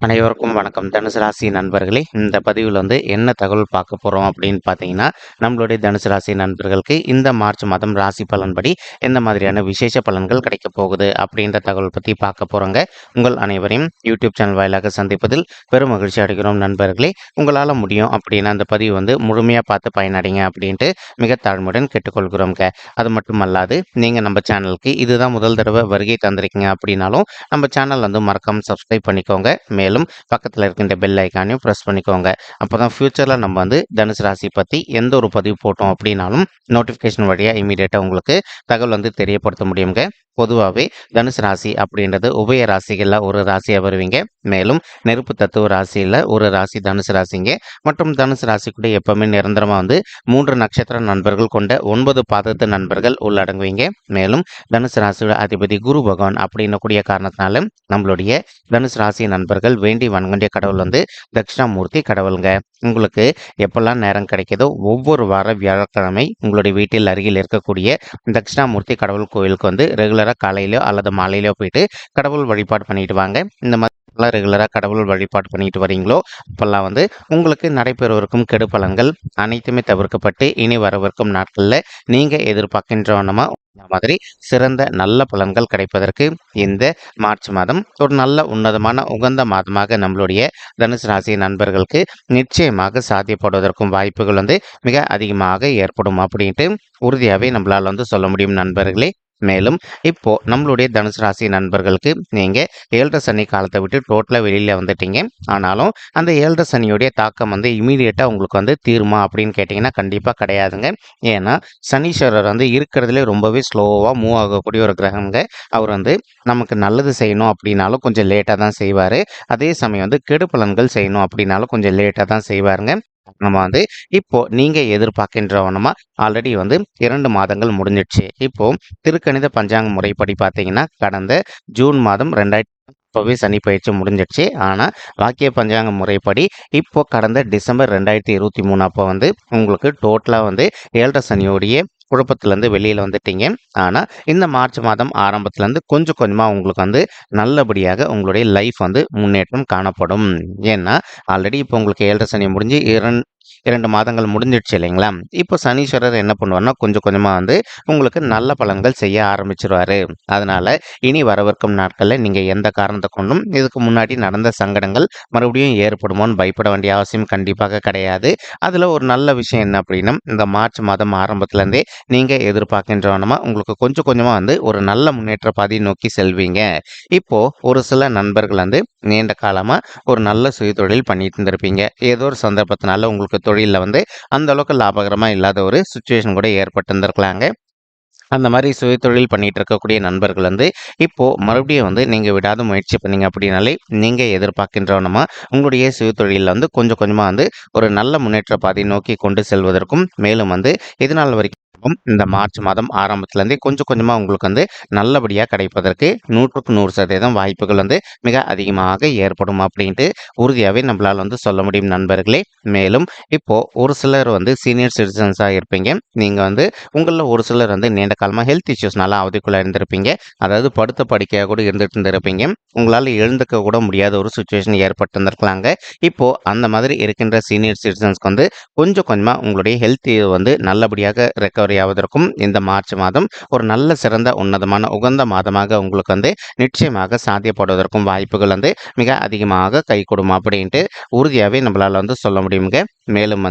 அனைவருக்கும் வணக்கம். தனுசு ராசி நண்பர்களே, இந்த பதிவில் என்ன தகவல் பார்க்க போகிறோம் அப்படின்னு பார்த்தீங்கன்னா, நம்மளுடைய தனுசு ராசி நண்பர்களுக்கு இந்த மார்ச் மாதம் ராசி பலன்படி எந்த மாதிரியான விசேஷ பலன்கள் கிடைக்க போகுது அப்படின்ற தகவல் பற்றி பார்க்க போகிறோங்க. உங்கள் அனைவரையும் யூடியூப் சேனல் வாயிலாக சந்திப்பதில் பெரும் மகிழ்ச்சி அடைகிறோம் நண்பர்களே. உங்களால் முடியும் அப்படின்னா அந்த பதிவு முழுமையாக பார்த்து பயனடைங்க அப்படின்ட்டு மிக தாழ்மையுடன் கேட்டுக்கொள்கிறோங்க. அது மட்டும் அல்லாது நீங்கள் நம்ம சேனலுக்கு இதுதான் முதல் தடவை வருகை தந்திருக்கீங்க அப்படின்னாலும் நம்ம சேனல் மறக்காமல் சப்ஸ்கிரைப் பண்ணிக்கோங்க. மேலும் பக்கத்தில் இருக்கின்ற பெல் ஐக்கானையும் ப்ரெஸ் பண்ணிக்கோங்க. அப்போ தான் ஃப்யூச்சரில் நம்ம தனுசு ராசி பற்றி எந்த ஒரு பதிவு போட்டோம் அப்படின்னாலும் நோட்டிஃபிகேஷன் வழியாக இமீடியட்டாக உங்களுக்கு தகவல் தெரியப்படுத்த முடியுங்க. பொதுவாகவே தனுசு ராசி அப்படின்றது உபய ராசிகளில் ஒரு ராசியாக வருவீங்க. மேலும் நெருப்பு தத்துவ ராசியில் ஒரு ராசி தனுசு ராசிங்க. மற்றும் தனுசு ராசி கூட எப்பவுமே நிரந்தரமாக 3 நட்சத்திர நண்பர்கள் கொண்ட 9 பாதத்து நண்பர்கள் உள்ளடங்குவீங்க. மேலும் தனுசு ராசியோட அதிபதி குரு பகவான் அப்படின்னு கூடிய காரணத்தினால நம்மளுடைய தனுசு ராசி நண்பர்கள் வேண்டி வணங்கிய கடவுள் தட்சிணாமூர்த்தி கடவுளுங்க. உங்களுக்கு எப்பெல்லாம் நேரம் கிடைக்கிதோ ஒவ்வொரு வார வியாழக்கிழமை உங்களுடைய வீட்டில் அருகில் இருக்கக்கூடிய தட்சிணாமூர்த்தி கடவுள் கோயிலுக்கு ரெகுலராக காலையிலோ அல்லது மாலையிலோ போயிட்டு கடவுள் வழிபாடு பண்ணிட்டு வாங்க. இந்த மாதிரி ரெகுலராக கடவுள் வழிபாடு பண்ணிட்டு வரீங்களோ அப்பெல்லாம் உங்களுக்கு நடைபெறவிருக்கும் கெடு பலன்கள் அனைத்துமே தவிர்க்கப்பட்டு இனி வரவிருக்கும் நாட்களில் நீங்கள் எதிர்பார்க்கின்றவனமா மாதிரி சிறந்த நல்ல பலன்கள் கிடைப்பதற்கு இந்த மார்ச் மாதம் ஒரு நல்ல உன்னதமான உகந்த மாதமாக நம்மளுடைய தனுசு ராசி நண்பர்களுக்கு நிச்சயமாக சாத்தியப்படுவதற்கும் வாய்ப்புகள் மிக அதிகமாக ஏற்படும் அப்படின்ட்டு உறுதியாகவே நம்மளால் சொல்ல முடியும் நண்பர்களே. மேலும் இப்போ நம்மளுடைய தனுசு ராசி நண்பர்களுக்கு நீங்க 7 சனி காலத்தை விட்டு டோட்டலா வெளியில வந்துட்டீங்க. ஆனாலும் அந்த 7 சனியுடைய தாக்கம் இமீடியட்டா உங்களுக்கு தீருமா அப்படின்னு கேட்டீங்கன்னா கண்டிப்பா கிடையாதுங்க. ஏன்னா சனீஸ்வரர் இருக்கிறதுலே ரொம்பவே ஸ்லோவா மூவ் ஆகக்கூடிய ஒரு கிரகங்க. அவர் நமக்கு நல்லது செய்யணும் அப்படின்னாலும் கொஞ்சம் லேட்டா தான் செய்வாரு. அதே சமயம் கெடு பலன்கள் செய்யணும் அப்படின்னாலும் கொஞ்சம் லேட்டா தான் செய்வாருங்க. நம்ம இப்போ நீங்க எதிர்பார்க்கின்றவனமா ஆல்ரெடி 2 மாதங்கள் முடிஞ்சிடுச்சு. இப்போ திருக்கணித பஞ்சாங்க முறைப்படி பார்த்தீங்கன்னா கடந்த ஜூன் மாதம் 2000 சனி பயிற்சி முடிஞ்சிடுச்சு. ஆனால் வாக்கிய பஞ்சாங்க முறைப்படி இப்போ கடந்த டிசம்பர் 2023 அப்போ உங்களுக்கு டோட்டலாக 7 சனியோடைய குழப்பத்திலேருந்து வெளியில் வந்துட்டீங்க. ஆனால் இந்த மார்ச் மாதம் ஆரம்பத்துலேருந்து கொஞ்சம் கொஞ்சமாக உங்களுக்கு நல்லபடியாக உங்களுடைய லைஃப் முன்னேற்றம் காணப்படும். ஏன்னா ஆல்ரெடி இப்போ உங்களுக்கு 7 சனி முடிஞ்சு 2 மாதங்கள் முடிஞ்சிடுச்சு இல்லைங்களா? இப்போ சனீஸ்வரர் என்ன பண்ணுவார்னா கொஞ்சம் கொஞ்சமாக உங்களுக்கு நல்ல பலன்கள் செய்ய ஆரம்பிச்சிருவாரு. அதனால இனி வரவிருக்கும் நாட்களில் நீங்கள் எந்த காரணத்தை கொண்டும் இதுக்கு முன்னாடி நடந்த சங்கடங்கள் மறுபடியும் ஏற்படுமோன்னு பயப்பட வேண்டிய அவசியம் கண்டிப்பாக கிடையாது. அதில் ஒரு நல்ல விஷயம் என்ன அப்படின்னா இந்த மார்ச் மாதம் ஆரம்பத்துலேருந்தே நீங்கள் எதிர்பார்க்கின்றவனமா உங்களுக்கு கொஞ்சம் கொஞ்சமாக ஒரு நல்ல முன்னேற்ற பாதையை நோக்கி செல்வீங்க. இப்போ ஒரு சில நண்பர்கள் நீண்ட காலமாக ஒரு நல்ல சுயதொழில் பண்ணிட்டு இருந்திருப்பீங்க. ஏதோ ஒரு சந்தர்ப்பத்தினால உங்களுக்கு தொழிலில் அந்த அளவுக்கு லாபகரமாக இல்லாத ஒரு சுச்சுவேஷன் கூட ஏற்பட்டு இருந்திருக்கலாங்க. அந்த மாதிரி சுயதொழில் பண்ணிட்டு இருக்கக்கூடிய நண்பர்கள் இப்போ மறுபடியும் நீங்கள் விடாத முயற்சி பண்ணீங்க அப்படின்னாலே நீங்கள் எதிர்பார்க்கின்றவனமா உங்களுடைய சுயதொழிலில் கொஞ்சம் கொஞ்சமாக ஒரு நல்ல முன்னேற்ற பாதையை நோக்கி கொண்டு செல்வதற்கும் மேலும் இதனால் வரைக்கும் இந்த மார்ச் மாதம் ஆரம்பத்திலேருந்தே கொஞ்சம் கொஞ்சமாக உங்களுக்கு நல்லபடியாக கிடைப்பதற்கு 100% வாய்ப்புகள் மிக அதிகமாக ஏற்படும் அப்படின்ட்டு உறுதியாகவே நம்மளால் சொல்ல முடியும் நண்பர்களே. மேலும் இப்போ ஒரு சிலர் சீனியர் சிட்டிசன்ஸாக இருப்பீங்க. நீங்கள் உங்களில் ஒரு சிலர் நீண்ட காலமாக ஹெல்த் இஷ்யூஸ்னால அவதிக்குள்ளே இருந்திருப்பீங்க. அதாவது படுத்த படுக்கையாக கூட இருந்துட்டு இருந்திருப்பீங்க. உங்களால் எழுந்துக்க கூட முடியாத ஒரு சுச்சுவேஷன் ஏற்பட்டு இருந்திருக்கலாங்க. இப்போ அந்த மாதிரி இருக்கின்ற சீனியர் சிட்டிசன்ஸ்க்கு கொஞ்சம் கொஞ்சமாக உங்களுடைய ஹெல்த் நல்லபடியாக ரெக்கவரி ஆவதற்கும் இந்த மார்ச் மாதம் ஒரு நல்ல சிறந்த உன்னதமான உகந்த மாதமாக உங்களுக்கு நிச்சயமாக சாத்தியப்படுவதற்கும் வாய்ப்புகள் மிக அதிகமாக கை கொடுக்கும் அப்படின்ட்டு உறுதியாகவே நம்மளால் சொல்ல முடியுங்க. மேலும்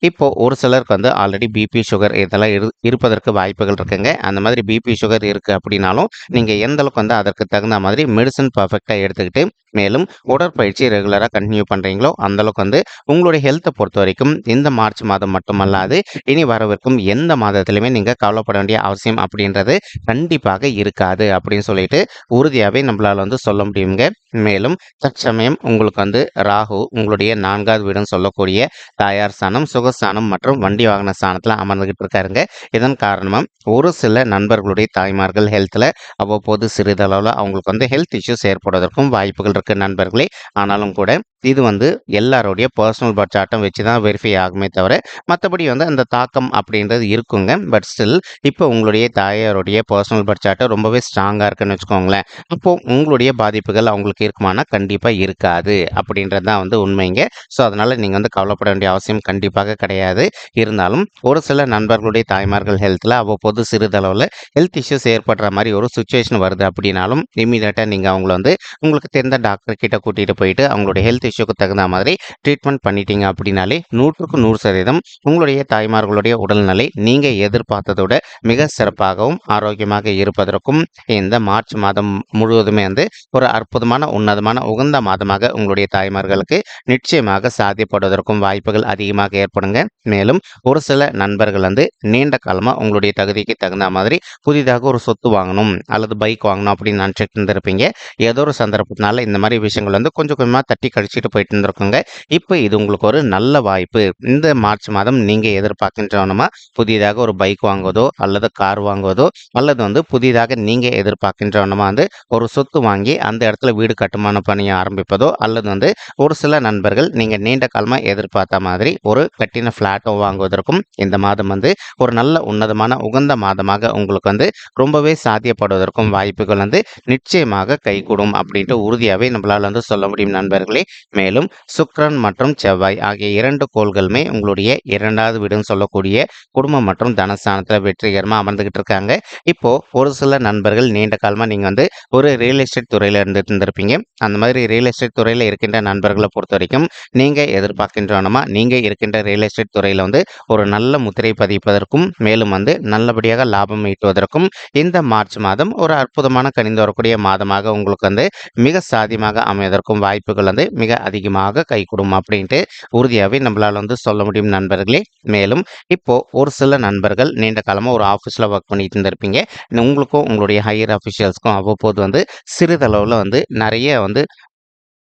இப்போ ஒரு சிலருக்கு ஆல்ரெடி பிபி சுகர் இதெல்லாம் இருப்பதற்கு வாய்ப்புகள் இருக்குங்க. அந்த மாதிரி பிபி சுகர் இருக்கு அப்படின்னாலும் நீங்கள் எந்த அளவுக்கு அதற்கு தகுந்த மாதிரி மெடிசன் பர்ஃபெக்டாக எடுத்துக்கிட்டு மேலும் உடற்பயிற்சி ரெகுலராக கண்டினியூ பண்ணுறீங்களோ அந்த அளவுக்கு உங்களுடைய ஹெல்த்தை பொறுத்த வரைக்கும் இந்த மார்ச் மாதம் மட்டுமல்லாது இனி வரவிருக்கும் எந்த மாதத்திலுமே நீங்கள் கவலைப்பட வேண்டிய அவசியம் அப்படின்றது கண்டிப்பாக இருக்காது அப்படின்னு சொல்லிட்டு உறுதியாகவே நம்மளால் சொல்ல முடியுங்க. மேலும் தற்சமயம் உங்களுக்கு ராகு உங்களுடைய 4வது வீடுன்னு சொல்லக்கூடிய தாயார் ஸ்தானம், சுகஸ்தானம் மற்றும் வண்டி வாகன ஸ்தானத்தில் அமர்ந்துகிட்டு இருக்காருங்க. இதன் காரணமாக ஒரு சில நண்பர்களுடைய தாய்மார்கள் ஹெல்த்தில் அவ்வப்போது சிறிதளவில் அவங்களுக்கு ஹெல்த் இஷ்யூஸ் ஏற்படுவதற்கும் வாய்ப்புகள் இருக்கு நண்பர்களே. ஆனாலும் கூட இது வந்து எல்லாருடைய பர்சனல் பர்த் சார்ட்டும் வச்சு தான் வெரிஃபை ஆகுமே தவிர, மத்தபடி வந்து அந்த தாக்கம் அப்படின்றது இருக்குங்க. பட் ஸ்டில் இப்போ உங்களுடைய தாயாருடைய பர்சனல் பர்த் சார்ட் ரொம்பவே ஸ்ட்ராங்கா இருக்குன்னு வச்சுக்கோங்களேன். அப்போ உங்களுடைய பாதிப்புகள் அவங்களுக்கு இருக்குமானா, கண்டிப்பா இருக்காது. அப்படின்றது தான் வந்து உண்மைங்க. ஸோ, அதனால நீங்க வந்து கவலைப்பட வேண்டிய அவசியம் கண்டிப்பாக கிடையாது. இருந்தாலும் ஒரு சில நண்பர்களுடைய தாய்மார்கள் ஹெல்த்ல அவ்வப்போது சிறிதளவுல ஹெல்த் இஷ்யூஸ் ஏற்படுற மாரி ஒரு சிச்சுவேஷன் வருது அப்படின்னாலும், இம்மீடியட்டா நீங்க அவங்கள வந்து உங்களுக்கு தெரிந்த டாக்டர் கிட்ட கூட்டிட்டு போயிட்டு அவங்களுடைய ஹெல்த் இஷ்யூக்கு தகுந்த மாதிரி ட்ரீட்மெண்ட் பண்ணிட்டீங்க அப்படின்னாலே 100க்கு 100% உங்களுடைய தாய்மார்களுடைய உடல்நிலை நீங்க எதிர்பார்த்தத விட மிக சிறப்பாகவும், ஆரோக்கியமாக இருப்பதற்கும் இந்த மார்ச் மாதம் முழுவதுமே வந்து ஒரு அற்புதமான, உன்னதமான, உகந்த மாதமாக உங்களுடைய தாய்மார்களுக்கு நிச்சயமாக சாத்தியப்படுவதற்கும் வாய்ப்புகள் அதிகமாக ஏற்படுங்க. மேலும் ஒரு சில நண்பர்கள் வந்து நீண்ட காலமா உங்களுடைய தகுதிக்கு தகுந்த மாதிரி புதிதாக ஒரு சொத்து வாங்கணும் அல்லது பைக் வாங்கணும் அப்படின்னு நினைச்சிட்டு இருந்திருப்பீங்க. ஏதோ ஒரு சந்தர்ப்பத்தினால இந்த மாதிரி விஷயங்கள் வந்து கொஞ்சம் கொஞ்சமா தட்டி கழிச்சிட்டு போயிட்டு இருந்திருக்குங்க. இப்போ இது உங்களுக்கு ஒரு நல்ல வாய்ப்பு. இந்த மார்ச் மாதம் நீங்க எதிர்பார்க்கின்றவனமா புதிதாக ஒரு பைக் வாங்குவதோ அல்லது கார் வாங்குவதோ அல்லது வந்து புதிதாக நீங்க எதிர்பார்க்கின்றவனமா வந்து ஒரு சொத்து வாங்கி அந்த இடத்துல வீடு கட்டுமான பணியை ஆரம்பிப்பதோ அல்லது வந்து ஒரு சில நண்பர்கள் நீங்க நீண்ட காலமா எதிர்பார்த்த மாதிரி ஒரு கட்டின பிளாட்டோ வாங்குவதற்கும் இந்த மாதம் வந்து ஒரு நல்ல உன்னதமான உகந்த மாதமாக உங்களுக்கு வந்து ரொம்பவே சாத்தியப்படுவதற்கும் வாய்ப்புகள் வந்து நிச்சயமாக கைகூடும் அப்படின்ட்டு உறுதியாவே நம்மளால வந்து சொல்ல முடியும் நண்பர்களே. மேலும் சுக்கிரன் மற்றும் செவ்வாய் ஆகிய 2 கோள்களுமே உங்களுடைய 2வது வீடுன்னு சொல்லக்கூடிய குடும்பம் மற்றும் தனஸ்தானத்துல வெற்றிகரமா அமர்ந்துகிட்டு இருக்காங்க. இப்போ ஒரு சில நண்பர்கள் நீண்ட காலமா நீங்க வந்து ஒரு ரியல் எஸ்டேட் துறையில இருந்துட்டு இருந்திருப்பீங்க. அந்த மாதிரி ரியல் எஸ்டேட் துறையில இருக்கின்ற நண்பர்களை பொறுத்த வரைக்கும் நீங்க எதிர்பார்க்கின்றவனமா நீங்க இருக்கின்ற ரியல் எஸ்டேட் துறையில வந்து ஒரு நல்ல முத்திரை பதிப்பதற்கும் மேலும் வந்து நல்லபடியாக லாபம் ஈட்டுவதற்கும் இந்த மார்ச் மாதம் ஒரு அற்புதமான கனிந்து வரக்கூடிய மாதமாக உங்களுக்கு வந்து மிக சாத்தியமாக அமைவதற்கும் வாய்ப்புகள் வந்து மிக அதிகமாக கைகூடும் அப்படின்ட்டு உறுதியாவே நம்மளால வந்து சொல்ல முடியும் நண்பர்களே. மேலும் இப்போ ஒரு சில நண்பர்கள் நீண்ட காலமா ஒரு ஆஃபீஸ்ல ஒர்க் பண்ணிட்டு இருந்திருப்பீங்க. உங்களுக்கும் உங்களுடைய ஹையர் அஃபிஷியல்ஸ்க்கும் அவ்வப்போது வந்து சிறிதளவுல வந்து நிறைய வந்து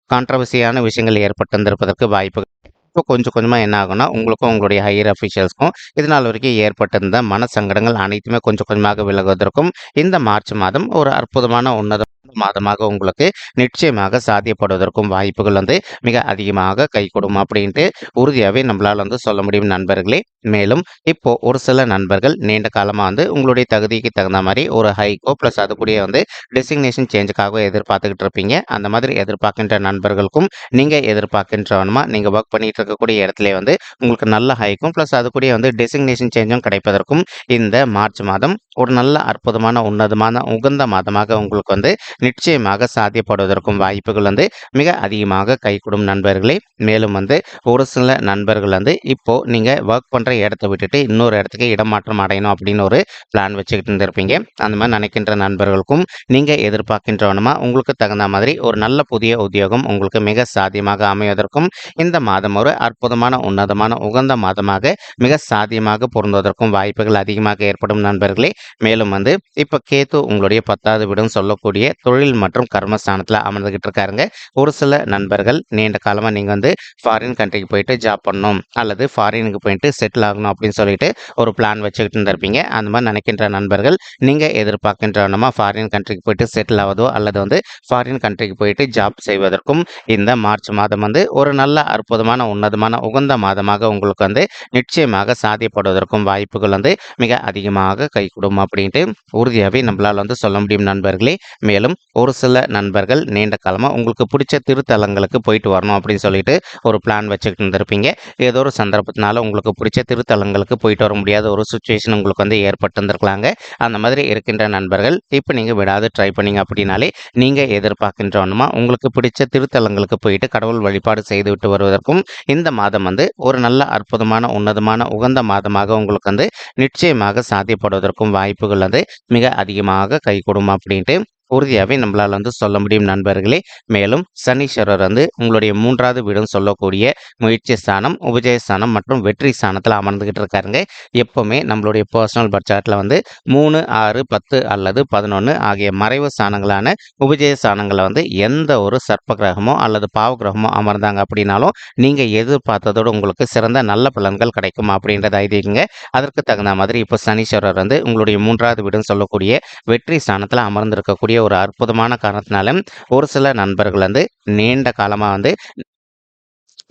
கான்ட்ரவர்சியான விஷயங்கள் ஏற்பட்டிருந்திருப்பதற்கு வாய்ப்பு. இப்போ கொஞ்சம் கொஞ்சமா என்ன ஆகும்னா, உங்களுக்கும் உங்களுடைய ஹையர் அஃபிஷியல்ஸ்க்கும் இதுநாள் வரைக்கும் ஏற்பட்டிருந்த மனசங்கடங்கள் அனைத்துமே கொஞ்சம் கொஞ்சமாக விலகுவதற்கும் இந்த மார்ச் மாதம் ஒரு அற்புதமான உன்னத மாதமாக உங்களுக்கு நிச்சயமாக சாத்தியப்படுவதற்கும் வாய்ப்புகள் வந்து மிக அதிகமாக கைகூடும் அப்படின்ட்டு உறுதியாவே நம்மளால வந்து சொல்ல முடியும் நண்பர்களே. மேலும் இப்போ ஒரு சில நண்பர்கள் நீண்ட காலமா வந்து உங்களுடைய தகுதிக்கு தகுந்த மாதிரி ஒரு ஹைக்கோ பிளஸ் அது கூடயே வந்து டெசிக்னேஷன் சேஞ்சுக்காக எதிர்பார்த்துக்கிட்டு இருப்பீங்க. அந்த மாதிரி எதிர்பார்க்கின்ற நண்பர்களுக்கும் நீங்க எதிர்பார்க்கின்றவனுமா நீங்க ஒர்க் பண்ணிட்டு இருக்கக்கூடிய இடத்துல வந்து உங்களுக்கு நல்ல ஹைக்கும் பிளஸ் அது கூடயே வந்து டெசிக்னேஷன் சேஞ்சும் கிடைப்பதற்கும் இந்த மார்ச் மாதம் ஒரு நல்ல அற்புதமான உன்னதமான உகந்த மாதமாக உங்களுக்கு வந்து நிச்சயமாக சாத்தியப்படுவதற்கும் வாய்ப்புகள் வந்து மிக அதிகமாக கைகூடும் நண்பர்களே. மேலும் வந்து ஒரு சில நண்பர்கள் வந்து இப்போ நீங்க ஒர்க் பண்ற இடத்தை விட்டுட்டு இன்னொரு இடத்துக்கு இடமாற்றம் அடையணும் அப்படின்னு ஒரு பிளான் வச்சுக்கிட்டு இருந்திருப்பீங்க. அந்த மாதிரி நினைக்கின்ற நண்பர்களுக்கும் நீங்க எதிர்பார்க்கின்றவனுமா உங்களுக்கு தகுந்த மாதிரி ஒரு நல்ல புதிய உத்தியோகம் உங்களுக்கு மிக சாத்தியமாக அமைவதற்கும் இந்த மாதம் ஒரு அற்புதமான உன்னதமான உகந்த மாதமாக மிக சாத்தியமாக பொருந்துவதற்கும் வாய்ப்புகள் அதிகமாக ஏற்படும் நண்பர்களே. மேலும் வந்து இப்ப கேத்து உங்களுடைய 10வது வீடுன்னு சொல்லக்கூடிய தொழில் மற்றும் கர்மஸ்தானத்துல அமர்ந்துகிட்டு இருக்காருங்க. ஒரு சில நண்பர்கள் நீண்ட காலமா நீங்க வந்து ஃபாரின் கண்ட்ரிக்கு போயிட்டு ஜாப் பண்ணணும் அல்லது ஃபாரினுக்கு போயிட்டு செட்டில் ஆகணும் அப்படின்னு சொல்லிட்டு ஒரு பிளான் வச்சுக்கிட்டு இருந்திருப்பீங்க. அந்த மாதிரி நினைக்கின்ற நண்பர்கள் நீங்க எதிர்பார்க்கின்றவனமா ஃபாரின் கண்ட்ரிக்கு போயிட்டு செட்டில் ஆவதோ அல்லது வந்து ஃபாரின் கண்ட்ரிக்கு போயிட்டு ஜாப் செய்வதற்கும் இந்த மார்ச் மாதம் வந்து ஒரு நல்ல அற்புதமான உன்னதமான உகந்த மாதமாக உங்களுக்கு வந்து நிச்சயமாக சாத்தியப்படுவதற்கும் வாய்ப்புகள் வந்து மிக அதிகமாக கைகூடும் அப்படின்ட்டு உறுதியாவே நம்மளால வந்து சொல்ல முடியும் நண்பர்களே. மேலும் ஒரு சில நண்பர்கள் நீண்ட காலமா உங்களுக்கு பிடிச்ச திருத்தலங்களுக்கு போயிட்டு வரணும் அப்படின்னு சொல்லிட்டு ஒரு பிளான் வச்சுக்கிட்டு இருந்திருப்பீங்க. ஏதோ ஒரு சந்தர்ப்பத்தினால உங்களுக்கு பிடிச்ச திருத்தலங்களுக்கு போயிட்டு வர முடியாத ஒரு சுச்சுவேஷன் உங்களுக்கு வந்து ஏற்பட்டு இருந்திருக்கலாங்க. அந்த மாதிரி இருக்கின்ற நண்பர்கள் இப்போ நீங்க விடாது ட்ரை பண்ணீங்க அப்படின்னாலே நீங்க எதிர்பார்க்கின்றவனுமா உங்களுக்கு பிடிச்ச திருத்தலங்களுக்கு போயிட்டு கடவுள் வழிபாடு செய்துவிட்டு வருவதற்கும் இந்த மாதம் வந்து ஒரு நல்ல அற்புதமான உன்னதமான உகந்த மாதமாக உங்களுக்கு வந்து நிச்சயமாக சாத்தியப்படுவதற்கும் வாய்ப்புகள் வந்து மிக அதிகமாக கைகூடும் அப்படின்ட்டு உறுதியாவே நம்மளால வந்து சொல்ல முடியும் நண்பர்களே. மேலும் சனீஸ்வரர் வந்து உங்களுடைய 3வது வீடுன்னு சொல்லக்கூடிய முயற்சி ஸ்தானம், உபஜய ஸ்தானம் மற்றும் வெற்றி ஸ்தானத்துல அமர்ந்துகிட்டு இருக்காருங்க. எப்பவுமே நம்மளுடைய பர்சனல் பர்த் சார்ட்ல வந்து 3, 6, 10 அல்லது 11 ஆகிய மறைவு ஸ்தானங்களான உபஜய ஸ்தானங்களை வந்து எந்த ஒரு சர்ப்ப கிரகமோ அல்லது பாவ கிரகமோ அமர்ந்தாங்க அப்படின்னாலும் நீங்க எதிர்பார்த்ததோடு உங்களுக்கு சிறந்த நல்ல பலன்கள் கிடைக்கும் அப்படின்றத ஐதீகங்க. அதற்கு தகுந்த மாதிரி இப்போ சனீஸ்வரர் வந்து உங்களுடைய 3வது வீடுன்னு சொல்லக்கூடிய வெற்றி ஸ்தானத்துல அமர்ந்திருக்கக்கூடிய ஒரு அற்புதமான காரணத்தினால ஒரு சில நண்பர்கள் வந்து நீண்ட காலமா வந்து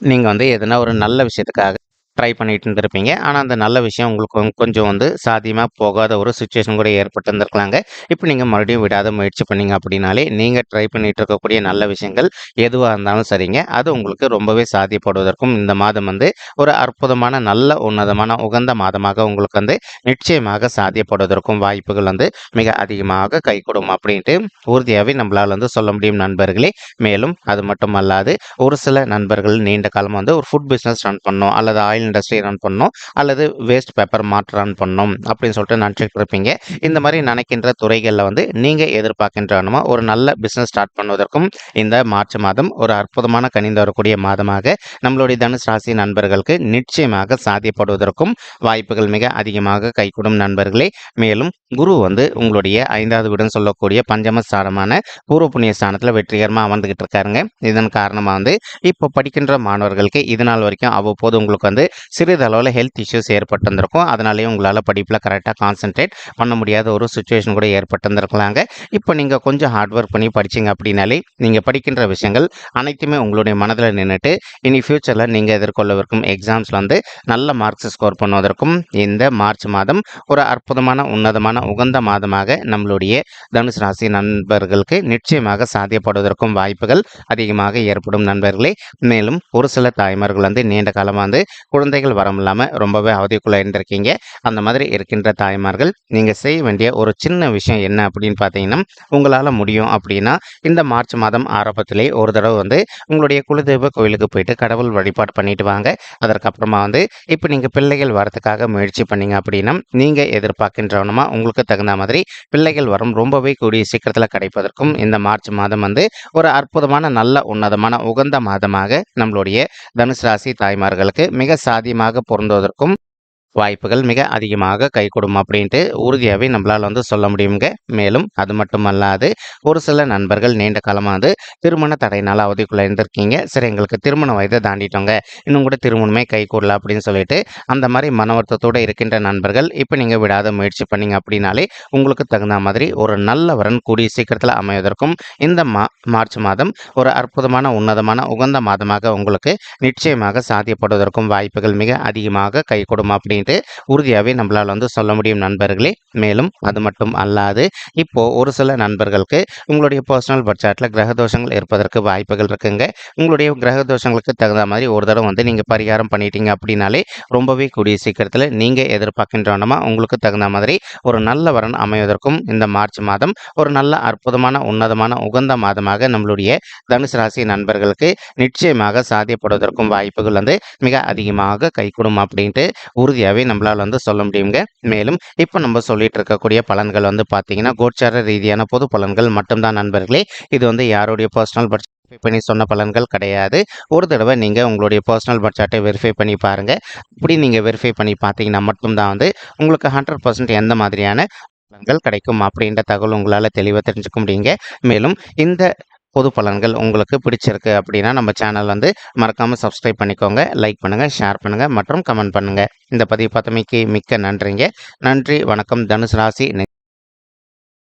நீங்க வந்து எதனா ஒரு நல்ல விஷயத்துக்காக ட்ரை பண்ணிட்டு இருந்திருப்பீங்க. ஆனா, அந்த நல்ல விஷயம் உங்களுக்கு கொஞ்சம் வந்து சாத்தியமா போகாத ஒரு சிச்சுவேஷன் கூட ஏற்பட்டிருந்திருக்கலாங்க. இப்ப நீங்க மறுபடியும் விடாத முயற்சி பண்ணீங்க அப்படின்னாலே, நீங்க ட்ரை பண்ணிட்டு இருக்கக்கூடிய நல்ல விஷயங்கள் எதுவா இருந்தாலும் சரிங்க, அது உங்களுக்கு ரொம்பவே சாத்தியப்படுவதற்கும் இந்த மாதம் வந்து ஒரு அற்புதமான, நல்ல உன்னதமான, உகந்த மாதமாக உங்களுக்கு வந்து நிச்சயமாக சாத்தியப்படுவதற்கும் வாய்ப்புகள் வந்து மிக அதிகமாக கைகூடும் அப்படின்ட்டு உறுதியாவே நம்மளால வந்து சொல்ல முடியும் நண்பர்களே. மேலும் அது மட்டும் அல்லாது ஒரு சில நண்பர்கள் நீண்ட காலமா வந்து ஒரு ஃபுட் பிசினஸ் ரன் பண்ணணும், அல்லது ஆயில் இண்டஸ்ட்ரி ரன் பண்ணணும், அல்லது வேஸ்ட் பேப்பர் மார்ட் ரன் பண்ணணும் அப்படின்னு சொல்லிட்டு நினைச்சிட்டு இருப்பீங்க. இந்த மாதிரி நினைக்கின்ற துறைகள்ல வந்து நீங்க எதிர்பார்க்கின்றனமா ஒரு நல்ல பிசினஸ் ஸ்டார்ட் பண்ணுவதற்கும் இந்த மார்ச் மாதம் ஒரு அற்புதமான கனிந்து வரக்கூடிய மாதமாக நம்மளுடைய தனுசு ராசி நண்பர்களுக்கு நிச்சயமாக சாத்தியப்படுவதற்கும் வாய்ப்புகள் மிக அதிகமாக கைகூடும் நண்பர்களே. மேலும் குரு வந்து உங்களுடைய 5வது வீடுன்னு சொல்லக்கூடிய பஞ்சம ஸ்தானமான பூர்வ புண்ணிய ஸ்தானத்துல வெற்றிகரமா அமர்ந்துகிட்டு இருக்காருங்க. இதன் காரணமா வந்து இப்போ படிக்கின்ற மாணவர்களுக்கு இது நாள் வரைக்கும் அவ்வப்போது உங்களுக்கு வந்து சிறிதளவில் ஹெல்த் இஷ்யூஸ் ஏற்பட்டிருந்திருக்கும். அதனாலேயே உங்களால் படிப்பில் கரெக்டாக கான்சென்ட்ரேட் பண்ண முடியாத ஒரு சுச்சுவேஷன் கூட ஏற்பட்டிருந்திருக்கலாங்க. இப்போ நீங்கள் கொஞ்சம் ஹார்ட் ஒர்க் பண்ணி படிச்சிங்க அப்படின்னாலே நீங்கள் படிக்கின்ற விஷயங்கள் அனைத்துமே உங்களுடைய மனதில் நின்றுட்டு இனி ஃபியூச்சரில் நீங்கள் எதிர்கொள்ளவிருக்கும் எக்ஸாம்ஸில் வந்து நல்ல மார்க்ஸ் ஸ்கோர் பண்ணுவதற்கும் இந்த மார்ச் மாதம் ஒரு அற்புதமான உன்னதமான உகந்த மாதமாக நம்மளுடைய தனுசு ராசி நண்பர்களுக்கு நிச்சயமாக சாத்தியப்படுவதற்கும் வாய்ப்புகள் அதிகமாக ஏற்படும் நண்பர்களே. மேலும் ஒரு சில தாய்மார்கள் வந்து நீண்ட காலமாக வந்து குழந்தைகள் வரம் இல்லாமல் ரொம்பவே அவதிக்குள்ள இருந்திருக்கீங்க. அந்த மாதிரி இருக்கின்ற தாய்மார்கள் நீங்கள் செய்ய வேண்டிய ஒரு சின்ன விஷயம் என்ன அப்படின்னு பார்த்தீங்கன்னா, உங்களால் முடியும் அப்படின்னா இந்த மார்ச் மாதம் ஆரம்பத்திலே ஒரு தடவை வந்து உங்களுடைய குலதெய்வ கோயிலுக்கு போயிட்டு கடவுள் வழிபாடு பண்ணிட்டு வாங்க. அதற்கப்புறமா வந்து இப்போ நீங்கள் பிள்ளைகள் வரத்துக்காக முயற்சி பண்ணீங்க அப்படின்னா நீங்கள் எதிர்பார்க்கின்றவனமா உங்களுக்கு தகுந்த மாதிரி பிள்ளைகள் வரம் ரொம்பவே கூடிய சீக்கிரத்தில் கிடைப்பதற்கும் இந்த மார்ச் மாதம் வந்து ஒரு அற்புதமான நல்ல உன்னதமான உகந்த மாதமாக நம்மளுடைய தனுசு ராசி தாய்மார்களுக்கு மிக சாதியமாக பொருந்துவதற்கும் வாய்ப்புகள் மிக அதிகமாக கைகூடும் அப்படின்ட்டு உறுதியாகவே நம்மளால் வந்து சொல்ல முடியுங்க. மேலும் அது மட்டுமல்லாது ஒரு சில நண்பர்கள் நீண்ட காலமாக வந்து திருமண தடையினால் அவதிக்குள்ளே இருந்திருக்கீங்க. சரி, எங்களுக்கு திருமண வயதை தாண்டிட்டோங்க, இன்னும் கூட திருமணமே கைகூடல அப்படின்னு சொல்லிட்டு அந்த மாதிரி மன வருத்தத்தோடு இருக்கின்ற நண்பர்கள் இப்போ நீங்கள் விடாத முயற்சி பண்ணீங்க அப்படின்னாலே உங்களுக்கு தகுந்த மாதிரி ஒரு நல்ல வரன் கூடிய சீக்கிரத்தில் அமைவதற்கும் இந்த மார்ச் மாதம் ஒரு அற்புதமான உன்னதமான உகந்த மாதமாக உங்களுக்கு நிச்சயமாக சாத்தியப்படுவதற்கும் வாய்ப்புகள் மிக அதிகமாக கைகூடும் அப்படின்ட்டு உறுதியாகவே நம்மளால் வந்து சொல்ல முடியும் நண்பர்களே. மேலும் அது மட்டும் அல்லாது இப்போ ஒரு சில நண்பர்களுக்கு உங்களுடைய பர்சனல் பட்ஜெட்டில் கிரக தோஷங்கள் இருப்பதற்கு வாய்ப்புகள் இருக்குங்க. உங்களுடைய கிரக தோஷங்களுக்கு தகுந்த மாதிரி ஒரு தடவை வந்து நீங்கள் பரிகாரம் பண்ணிட்டீங்க அப்படின்னாலே ரொம்பவே கூடிய சீக்கிரத்தில் நீங்கள் எதிர்பார்க்கின்றனமா உங்களுக்கு தகுந்த மாதிரி ஒரு நல்ல வரன் அமைவதற்கும் இந்த மார்ச் மாதம் ஒரு நல்ல அற்புதமான உன்னதமான உகந்த மாதமாக நம்மளுடைய தனுசு ராசி நண்பர்களுக்கு நிச்சயமாக சாத்தியப்படுவதற்கும் வாய்ப்புகள் வந்து மிக அதிகமாக கைகூடும் அப்படின்ட்டு உறுதியாகவே நம்மளால் வந்து சொல்ல முடியுங்க. மேலும் இப்போ நம்ம சொல்லிட்டு இருக்கக்கூடிய பலன்கள் வந்து பார்த்தீங்கன்னா கோச்சார ரீதியான பொது பலன்கள் மட்டும்தான் நண்பர்களே. இது வந்து யாருடைய பர்சனல் பட்ஜெட் பண்ணி சொன்ன பலன்கள் கிடையாது. ஒரு தடவை நீங்கள் உங்களுடைய பர்சனல் பட்ஜெட்டை வெரிஃபை பண்ணி பாருங்கள். இப்படி நீங்கள் வெரிஃபை பண்ணி பார்த்தீங்கன்னா மட்டும்தான் வந்து உங்களுக்கு 100% எந்த மாதிரியான பலன்கள் கிடைக்கும் அப்படின்ற தகவல் உங்களால் தெளிவாக தெரிஞ்சுக்க முடியுங்க. மேலும் இந்த பொது பலன்கள் உங்களுக்கு பிடிச்சிருக்கு அப்படின்னா நம்ம சேனல் வந்து மறக்காமல் சப்ஸ்கிரைப் பண்ணிக்கோங்க, லைக் பண்ணுங்கள், ஷேர் பண்ணுங்கள் மற்றும் கமெண்ட் பண்ணுங்கள். இந்த பதிவு பார்த்தமைக்கு மிக்க நன்றிங்க. நன்றி, வணக்கம். தனுசு ராசி